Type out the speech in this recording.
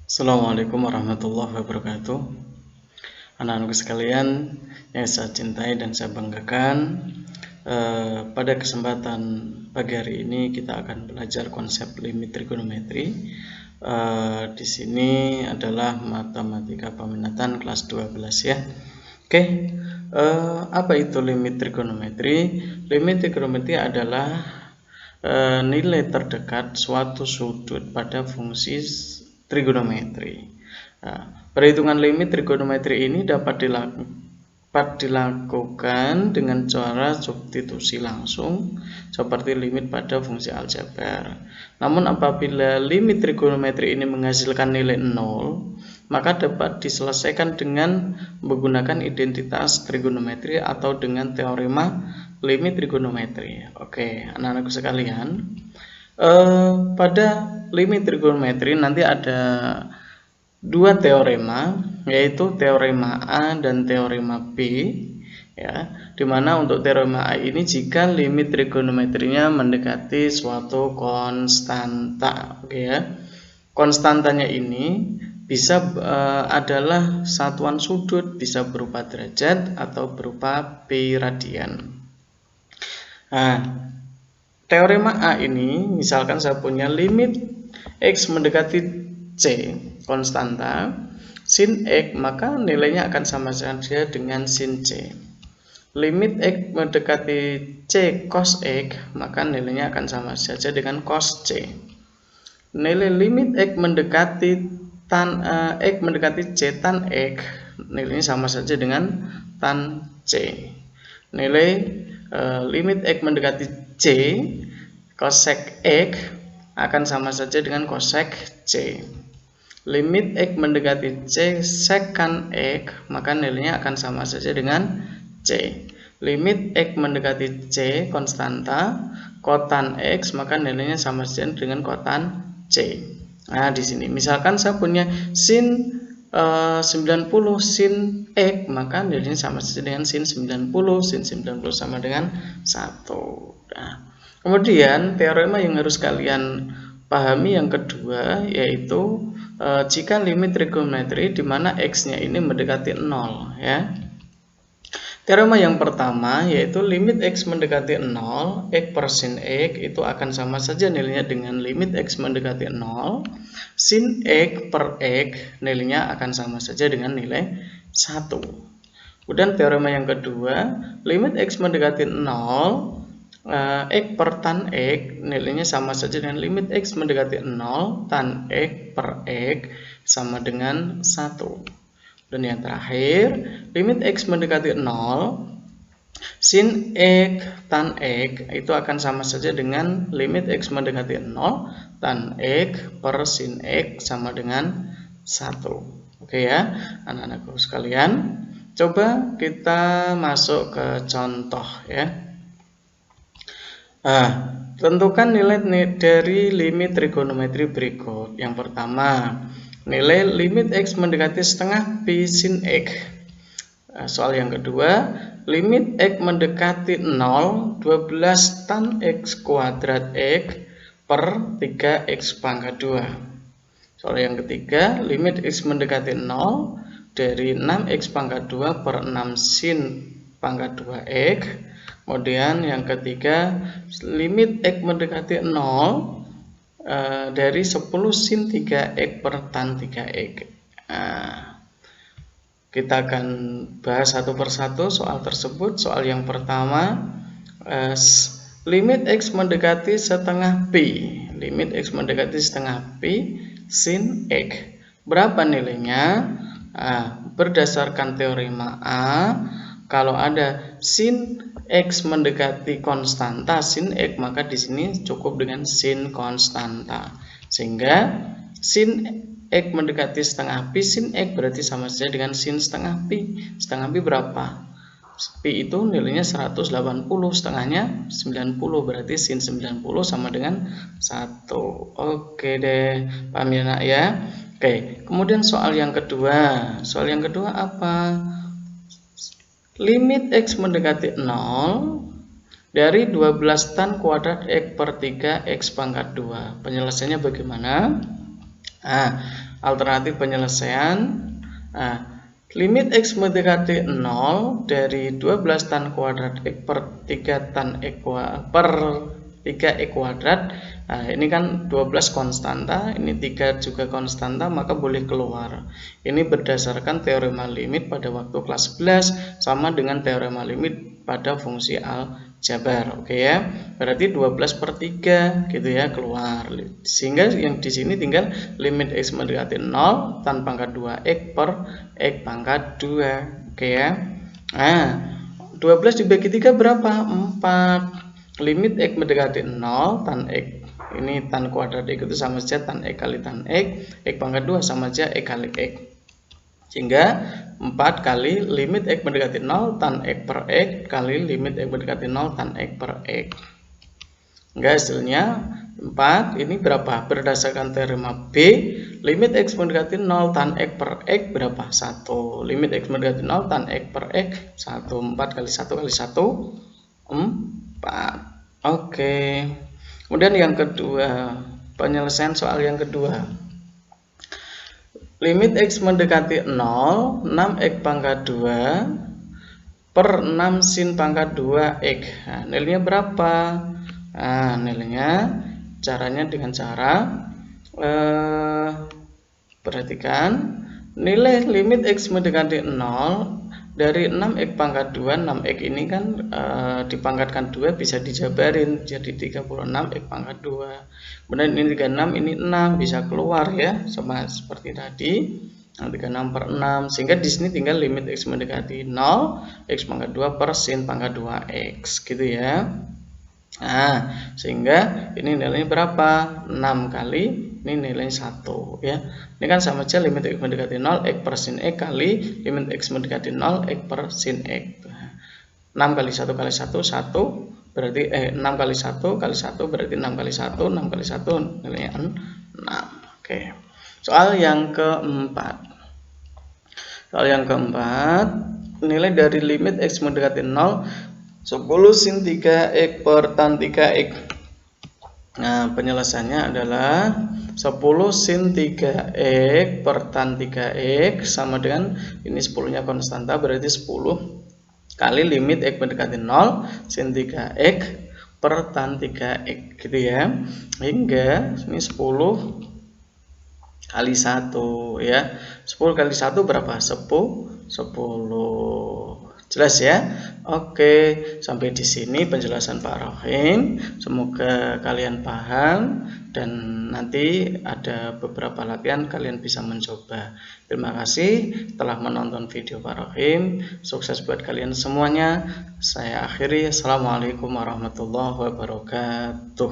Assalamualaikum warahmatullahi wabarakatuh. Anak-anakku sekalian yang saya cintai dan saya banggakan, pada kesempatan pagi hari ini kita akan belajar konsep limit trigonometri. Di sini adalah matematika peminatan kelas 12 ya. Oke, apa itu limit trigonometri? Limit trigonometri adalah nilai terdekat suatu sudut pada fungsi trigonometri. Nah, perhitungan limit trigonometri ini dapat dilakukan dengan cara substitusi langsung seperti limit pada fungsi aljabar. Namun apabila limit trigonometri ini menghasilkan nilai 0, maka dapat diselesaikan dengan menggunakan identitas trigonometri atau dengan teorema limit trigonometri. Oke, anak-anakku sekalian, pada limit trigonometri nanti ada dua teorema, yaitu teorema A dan teorema B ya, dimana untuk teorema A ini jika limit trigonometrinya mendekati suatu konstanta, oke ya. Konstantanya ini bisa adalah satuan sudut, bisa berupa derajat atau berupa pi radian. Nah, teorema A ini misalkan saya punya limit X mendekati C konstanta sin X, maka nilainya akan sama saja dengan sin C. Limit X mendekati C cos X, maka nilainya akan sama saja dengan cos C. Nilai limit X mendekati tan X mendekati C tan X, nilainya sama saja dengan tan C. Nilai limit X mendekati C cosec X akan sama saja dengan cosec C. Limit X mendekati C sekan X, maka nilainya akan sama saja dengan C. Limit X mendekati C konstanta kotan X, maka nilainya sama saja dengan kotan C. Nah, di sini misalkan saya punya sin 90 sin X, maka nilainya sama saja dengan sin 90, sin 90 sama dengan 1. Nah, kemudian teorema yang harus kalian pahami yang kedua yaitu jika limit trigonometri di mana X-nya ini mendekati 0 ya. Teorema yang pertama yaitu limit X mendekati 0, X per sin X itu akan sama saja nilainya dengan limit X mendekati 0, sin X per X nilainya akan sama saja dengan nilai 1. Kemudian teorema yang kedua, limit X mendekati 0, X per tan X nilainya sama saja dengan limit X mendekati 0 tan X per X sama dengan 1. Dan yang terakhir, limit X mendekati 0, sin X tan X itu akan sama saja dengan limit X mendekati 0 tan X per sin X sama dengan 1. Oke ya, anak-anakku sekalian, coba kita masuk ke contoh ya. Nah, tentukan nilai dari limit trigonometri berikut. Yang pertama, nilai limit X mendekati setengah pi sin X. Soal yang kedua, limit X mendekati 0, 12 tan X kuadrat X per 3X pangkat 2. Soal yang ketiga, limit X mendekati 0 dari 6X pangkat 2 per 6 sin pangkat 2X. Kemudian yang ketiga, limit X mendekati 0 dari 10 sin 3X per tan 3X. Kita akan bahas satu persatu soal tersebut. Soal yang pertama, limit X mendekati setengah pi. Limit X mendekati setengah pi sin X. Berapa nilainya? Berdasarkan teorema A, kalau ada sin X mendekati konstanta sin X, maka di sini cukup dengan sin konstanta. Sehingga sin X mendekati setengah pi sin X berarti sama saja dengan sin setengah pi. Setengah pi berapa? Pi itu nilainya 180, setengahnya 90, berarti sin 90 sama dengan 1. Oke deh, paham ya nak ya? Oke, kemudian soal yang kedua. Soal yang kedua apa? Limit X mendekati 0 dari 12 tan kuadrat X per 3X pangkat 2. Penyelesaiannya bagaimana? alternatif penyelesaian. Nah, limit X mendekati 0 dari 12 tan kuadrat X per 3 tan X per 3X kuadrat. Nah, ini kan 12 konstanta, ini 3 juga konstanta, maka boleh keluar. Ini berdasarkan teorema limit pada waktu kelas 11 sama dengan teorema limit pada fungsi aljabar. Oke ya. Berarti 12 per 3 gitu ya keluar. Sehingga yang di sini tinggal limit X mendekati 0 tan pangkat 2X per X pangkat 2. Oke ya. Nah, 12 dibagi 3 berapa? 4. Limit X mendekati 0 tan X, ini tan kuadrat X itu sama saja tan X kali tan X pangkat 2 sama saja X kali X. Sehingga 4 kali limit X mendekati 0 tan X per X kali limit X mendekati 0 tan X per X. Enggak, hasilnya 4. Ini berapa? Berdasarkan teorema B, limit X mendekati 0 tan X per X berapa? 1. Limit X mendekati 0 tan X per X 1. 4 kali 1 kali 1 4. Oke. Kemudian yang kedua, penyelesaian soal yang kedua. Limit X mendekati 0, 6X pangkat 2 per 6 sin pangkat 2X. Nah, nilainya berapa? Nah, nilainya caranya dengan cara perhatikan nilai limit X mendekati 0 dari 6X pangkat 2, 6X ini kan dipangkatkan 2 bisa dijabarin jadi 36X pangkat 2. Kemudian ini 36, ini 6 bisa keluar ya, sama seperti tadi. Nah, 36 per 6, sehingga di sini tinggal limit X mendekati 0, X pangkat 2 per sin pangkat 2X gitu ya. Nah, sehingga ini nilainya berapa? 6 kali ini nilainya 1 ya. Ini kan sama saja limit X mendekati 0 X per sin X kali limit X mendekati 0 X per sin X. 6 kali 1 kali 1 1 berarti 6 kali 1 kali 1 berarti 6 kali 1 6 kali 1 nilainya 6. Oke. Soal yang keempat. Soal yang keempat, nilai dari limit X mendekati 0 10 sin 3X per tan 3X. Nah, penyelesaiannya adalah 10 sin 3X per tan 3X sama dengan ini 10-nya konstanta berarti 10 kali limit X mendekati 0 sin 3X per tan 3X gitu ya. Hingga ini 10 kali 1 ya. 10 kali 1 berapa? 10. Jelas ya? Oke, sampai di sini penjelasan Pak Rohim. Semoga kalian paham dan nanti ada beberapa latihan kalian bisa mencoba. Terima kasih telah menonton video Pak Rohim. Sukses buat kalian semuanya. Saya akhiri. Assalamualaikum warahmatullahi wabarakatuh.